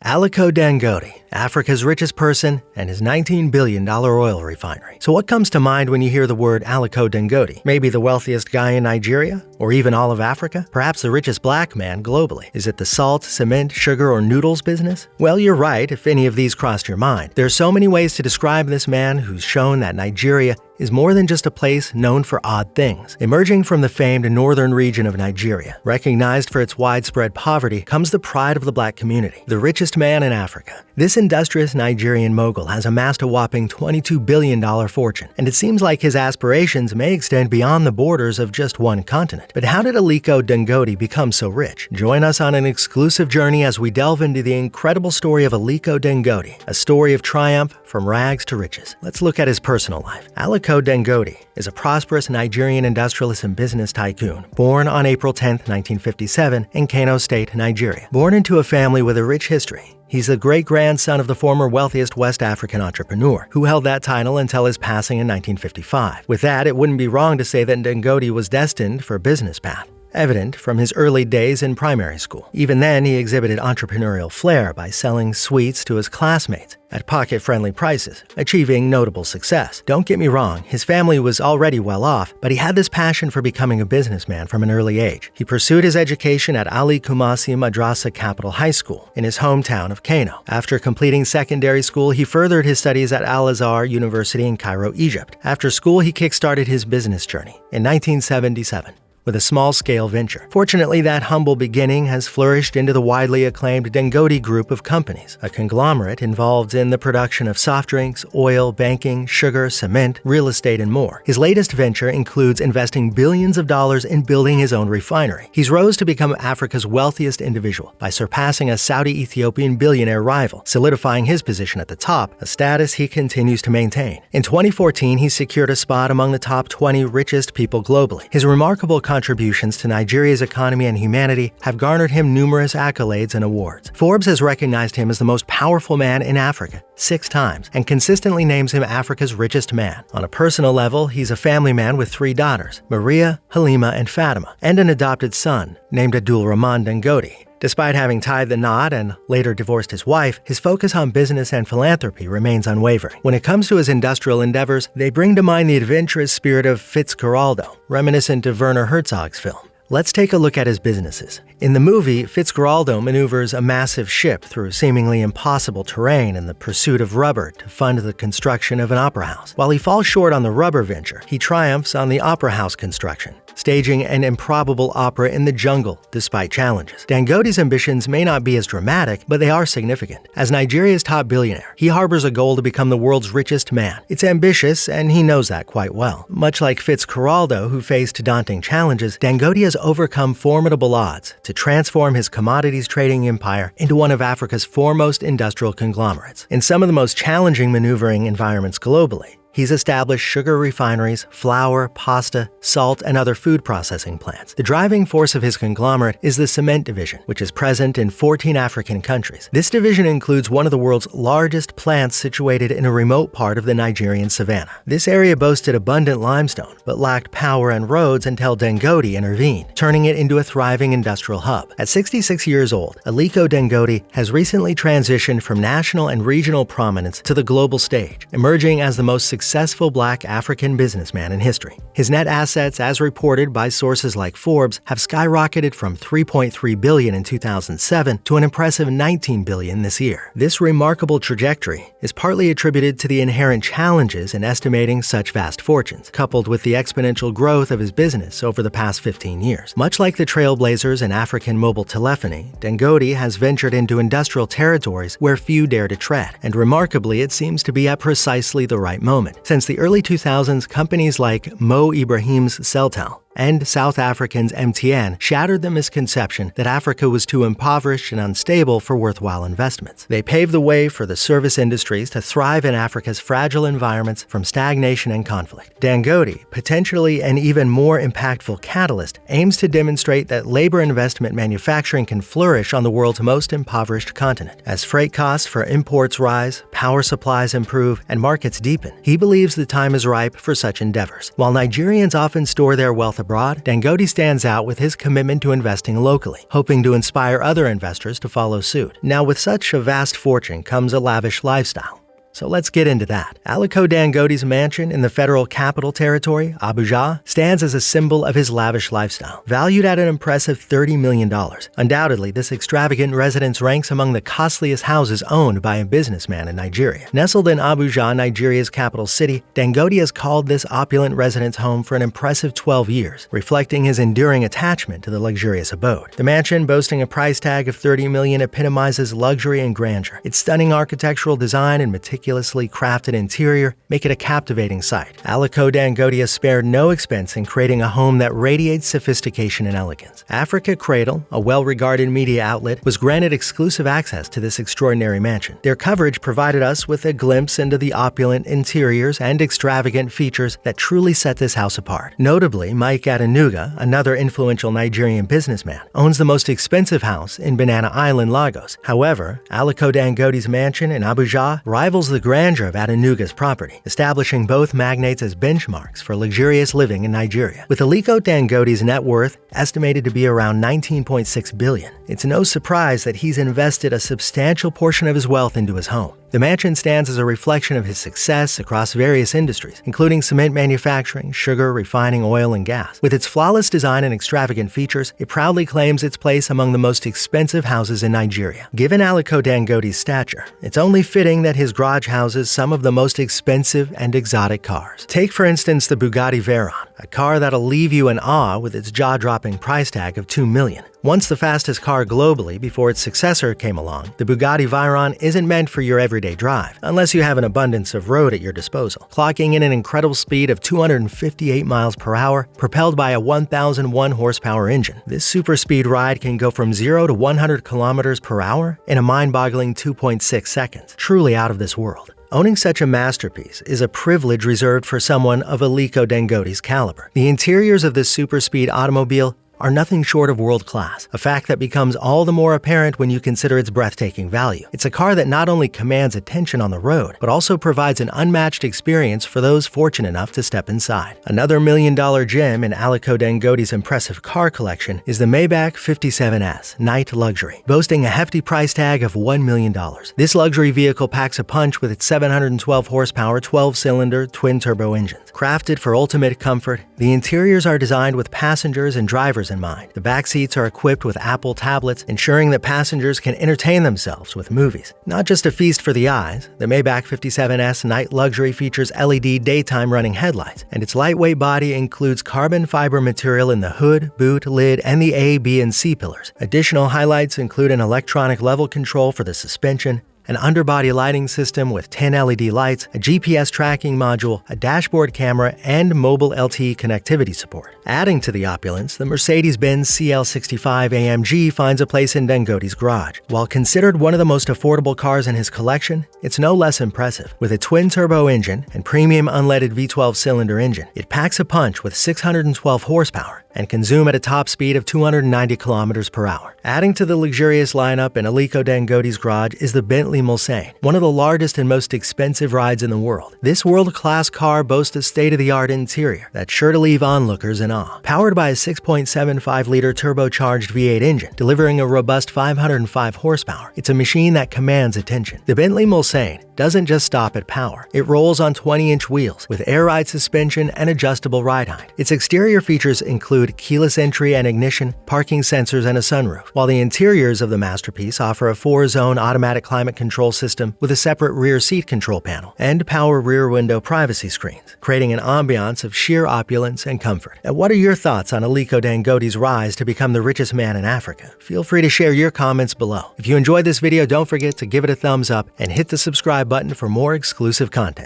Aliko Dangote, Africa's richest person, and his $19 billion oil refinery. So what comes to mind when you hear the word Aliko Dangote? Maybe the wealthiest guy in Nigeria? Or even all of Africa? Perhaps the richest black man globally? Is it the salt, cement, sugar, or noodles business? Well, you're right if any of these crossed your mind. There are so many ways to describe this man who's shown that Nigeria is more than just a place known for odd things. Emerging from the famed northern region of Nigeria, recognized for its widespread poverty, comes the pride of the black community, the richest man in Africa. This industrious Nigerian mogul has amassed a whopping $22 billion fortune, and it seems like his aspirations may extend beyond the borders of just one continent. But how did Aliko Dangote become so rich? Join us on an exclusive journey as we delve into the incredible story of Aliko Dangote, a story of triumph from rags to riches. Let's look at his personal life. Aliko Dangote is a prosperous Nigerian industrialist and business tycoon, born on April 10, 1957, in Kano State, Nigeria. Born into a family with a rich history, he's the great-grandson of the former wealthiest West African entrepreneur, who held that title until his passing in 1955. With that, it wouldn't be wrong to say that Dangote was destined for a business path, evident from his early days in primary school. Even then, he exhibited entrepreneurial flair by selling sweets to his classmates at pocket-friendly prices, achieving notable success. Don't get me wrong, his family was already well off, but he had this passion for becoming a businessman from an early age. He pursued his education at Ali Kumasi Madrasa Capital High School in his hometown of Kano. After completing secondary school, he furthered his studies at Al-Azhar University in Cairo, Egypt. After school, he kick-started his business journey in 1977. With a small-scale venture. Fortunately, that humble beginning has flourished into the widely acclaimed Dangote Group of companies, a conglomerate involved in the production of soft drinks, oil, banking, sugar, cement, real estate, and more. His latest venture includes investing billions of dollars in building his own refinery. He's rose to become Africa's wealthiest individual by surpassing a Saudi-Ethiopian billionaire rival, solidifying his position at the top, a status he continues to maintain. In 2014, he secured a spot among the top 20 richest people globally. His remarkable contributions to Nigeria's economy and humanity have garnered him numerous accolades and awards. Forbes has recognized him as the most powerful man in Africa 6 times and consistently names him Africa's richest man. On a personal level, he's a family man with 3 daughters, Maria, Halima, and Fatima, and an adopted son named Abdul Rahman Dangote. Despite having tied the knot and later divorced his wife, his focus on business and philanthropy remains unwavering. When it comes to his industrial endeavors, they bring to mind the adventurous spirit of Fitzcarraldo, reminiscent of Werner Herzog's film. Let's take a look at his businesses. In the movie, Fitzcarraldo maneuvers a massive ship through seemingly impossible terrain in the pursuit of rubber to fund the construction of an opera house. While he falls short on the rubber venture, he triumphs on the opera house construction, staging an improbable opera in the jungle despite challenges. Dangote's ambitions may not be as dramatic, but they are significant. As Nigeria's top billionaire, he harbors a goal to become the world's richest man. It's ambitious, and he knows that quite well. Much like Fitzcarraldo, who faced daunting challenges, Dangote has overcome formidable odds to transform his commodities trading empire into one of Africa's foremost industrial conglomerates. In some of the most challenging maneuvering environments globally, he's established sugar refineries, flour, pasta, salt, and other food processing plants. The driving force of his conglomerate is the cement division, which is present in 14 African countries. This division includes one of the world's largest plants situated in a remote part of the Nigerian savannah. This area boasted abundant limestone, but lacked power and roads until Dangote intervened, turning it into a thriving industrial hub. At 66 years old, Aliko Dangote has recently transitioned from national and regional prominence to the global stage, emerging as the most successful black African businessman in history. His net assets, as reported by sources like Forbes, have skyrocketed from $3.3 billion in 2007 to an impressive $19 billion this year. This remarkable trajectory is partly attributed to the inherent challenges in estimating such vast fortunes, coupled with the exponential growth of his business over the past 15 years. Much like the trailblazers in African mobile telephony, Dangote has ventured into industrial territories where few dare to tread, and remarkably, it seems to be at precisely the right moment. Since the early 2000s, companies like Mo Ibrahim's Celtel and South African's MTN shattered the misconception that Africa was too impoverished and unstable for worthwhile investments. They paved the way for the service industries to thrive in Africa's fragile environments from stagnation and conflict. Dangote, potentially an even more impactful catalyst, aims to demonstrate that labor investment manufacturing can flourish on the world's most impoverished continent. As freight costs for imports rise, power supplies improve, and markets deepen, he believes the time is ripe for such endeavors. While Nigerians often store their wealth abroad, Dangote stands out with his commitment to investing locally, hoping to inspire other investors to follow suit. Now, with such a vast fortune comes a lavish lifestyle. So let's get into that. Aliko Dangote's mansion in the Federal Capital Territory, Abuja, stands as a symbol of his lavish lifestyle. Valued at an impressive $30 million, undoubtedly this extravagant residence ranks among the costliest houses owned by a businessman in Nigeria. Nestled in Abuja, Nigeria's capital city, Dangote has called this opulent residence home for an impressive 12 years, reflecting his enduring attachment to the luxurious abode. The mansion, boasting a price tag of $30 million, epitomizes luxury and grandeur. Its stunning architectural design and meticulously crafted interior make it a captivating sight. Aliko Dangote has spared no expense in creating a home that radiates sophistication and elegance. Africa Cradle, a well-regarded media outlet, was granted exclusive access to this extraordinary mansion. Their coverage provided us with a glimpse into the opulent interiors and extravagant features that truly set this house apart. Notably, Mike Adenuga, another influential Nigerian businessman, owns the most expensive house in Banana Island, Lagos. However, Aliko Dangote's mansion in Abuja rivals the grandeur of Adenuga's property, establishing both magnates as benchmarks for luxurious living in Nigeria. With Aliko Dangote's net worth estimated to be around $19.6 billion, it's no surprise that he's invested a substantial portion of his wealth into his home. The mansion stands as a reflection of his success across various industries, including cement manufacturing, sugar, refining, oil, and gas. With its flawless design and extravagant features, it proudly claims its place among the most expensive houses in Nigeria. Given Aliko Dangote's stature, it's only fitting that his garage houses some of the most expensive and exotic cars. Take, for instance, the Bugatti Veyron, a car that'll leave you in awe with its jaw-dropping price tag of $2 million. Once the fastest car globally before its successor came along, the Bugatti Veyron isn't meant for your everyday drive, unless you have an abundance of road at your disposal. Clocking in an incredible speed of 258 miles per hour, propelled by a 1,001 horsepower engine, this super speed ride can go from 0 to 100 kilometers per hour in a mind-boggling 2.6 seconds. Truly out of this world. Owning such a masterpiece is a privilege reserved for someone of Aliko Dangote's caliber. The interiors of this super-speed automobile are nothing short of world-class, a fact that becomes all the more apparent when you consider its breathtaking value. It's a car that not only commands attention on the road, but also provides an unmatched experience for those fortunate enough to step inside. Another million-dollar gem in Aliko Dangote's impressive car collection is the Maybach 57S Night Luxury, boasting a hefty price tag of $1 million. This luxury vehicle packs a punch with its 712 horsepower 12-cylinder twin-turbo engines. Crafted for ultimate comfort, the interiors are designed with passengers and drivers in mind. The back seats are equipped with Apple tablets, ensuring that passengers can entertain themselves with movies. Not just a feast for the eyes, the Maybach 57S Night Luxury features LED daytime running headlights, and its lightweight body includes carbon fiber material in the hood, boot, lid, and the A, B, and C pillars. Additional highlights include an electronic level control for the suspension, an underbody lighting system with 10 LED lights, a GPS tracking module, a dashboard camera, and mobile LTE connectivity support. Adding to the opulence, the Mercedes-Benz CL65 AMG finds a place in Dangote's garage. While considered one of the most affordable cars in his collection, it's no less impressive. With a twin-turbo engine and premium unleaded V12 cylinder engine, it packs a punch with 612 horsepower and can zoom at a top speed of 290 kilometers per hour. Adding to the luxurious lineup in Aliko Dangote's garage is the Bentley Mulsanne, one of the largest and most expensive rides in the world. This world-class car boasts a state-of-the-art interior that's sure to leave onlookers in awe. Powered by a 6.75-liter turbocharged V8 engine, delivering a robust 505 horsepower, it's a machine that commands attention. The Bentley Mulsanne doesn't just stop at power. It rolls on 20-inch wheels with air-ride suspension and adjustable ride height. Its exterior features include keyless entry and ignition, parking sensors, and a sunroof, while the interiors of the masterpiece offer a 4-zone automatic climate control system with a separate rear seat control panel and power rear window privacy screens, creating an ambiance of sheer opulence and comfort. And what are your thoughts on Aliko Dangote's rise to become the richest man in Africa? Feel free to share your comments below. If you enjoyed this video, don't forget to give it a thumbs up and hit the subscribe button for more exclusive content.